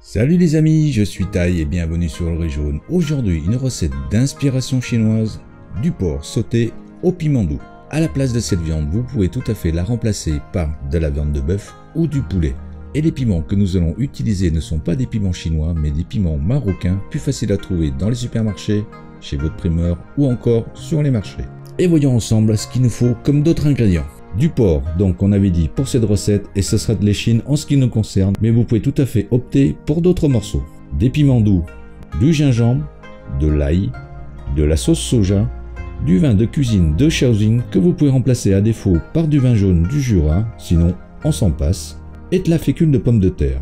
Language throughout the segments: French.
Salut les amis, je suis Tai et bienvenue sur le riz jaune. Aujourd'hui, une recette d'inspiration chinoise, du porc sauté au piment doux. À la place de cette viande, vous pouvez tout à fait la remplacer par de la viande de bœuf ou du poulet. Et les piments que nous allons utiliser ne sont pas des piments chinois, mais des piments marocains, plus faciles à trouver dans les supermarchés, chez votre primeur ou encore sur les marchés. Et voyons ensemble ce qu'il nous faut comme d'autres ingrédients. Du porc, donc on avait dit pour cette recette, et ce sera de l'échine en ce qui nous concerne, mais vous pouvez tout à fait opter pour d'autres morceaux. Des piments doux, du gingembre, de l'ail, de la sauce soja, du vin de cuisine de Shaoxing que vous pouvez remplacer à défaut par du vin jaune du Jura, sinon on s'en passe, et de la fécule de pommes de terre.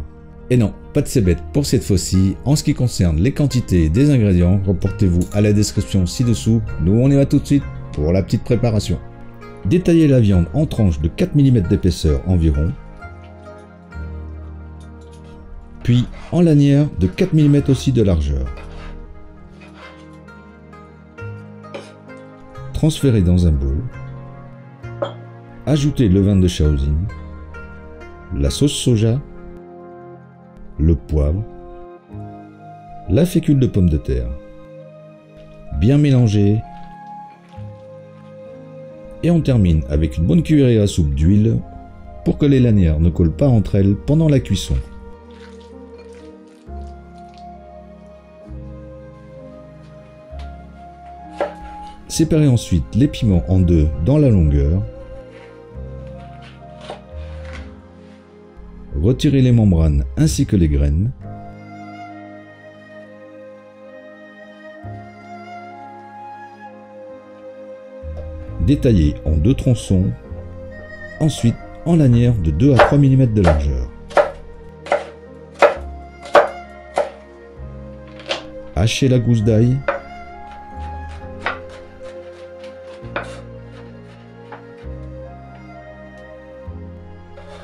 Et non, pas de cébette pour cette fois-ci. En ce qui concerne les quantités des ingrédients, reportez-vous à la description ci-dessous. Nous on y va tout de suite pour la petite préparation. Détaillez la viande en tranches de 4 mm d'épaisseur environ, puis en lanières de 4 mm aussi de largeur. Transférez dans un bol. Ajoutez le vin de Shaoxing, la sauce soja, le poivre, la fécule de pommes de terre. Bien mélanger. Et on termine avec une bonne cuillerée à soupe d'huile pour que les lanières ne collent pas entre elles pendant la cuisson. Séparez ensuite les piments en deux dans la longueur. Retirez les membranes ainsi que les graines. Détaillez en deux tronçons, ensuite en lanières de 2 à 3 mm de largeur. Hachez la gousse d'ail.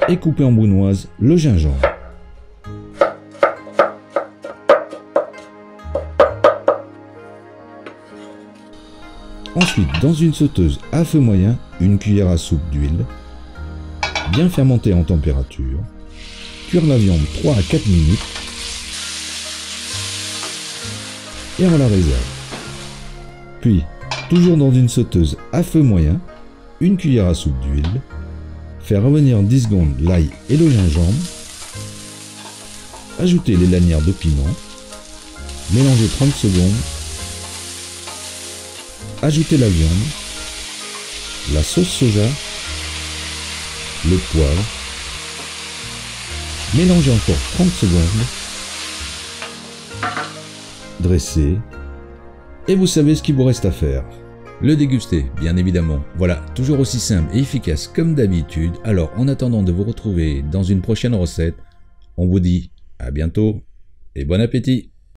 Et coupez en brunoise le gingembre. Ensuite, dans une sauteuse à feu moyen, une cuillère à soupe d'huile, bien faire monter en température, cuire la viande 3 à 4 minutes, et on la réserve. Puis, toujours dans une sauteuse à feu moyen, une cuillère à soupe d'huile, faire revenir 10 secondes l'ail et le gingembre, ajouter les lanières de piment, mélanger 30 secondes, ajoutez la viande, la sauce soja, le poivre, mélangez encore 30 secondes, dressez, et vous savez ce qu'il vous reste à faire. Le déguster, bien évidemment. Voilà, toujours aussi simple et efficace comme d'habitude. Alors, en attendant de vous retrouver dans une prochaine recette, on vous dit à bientôt et bon appétit!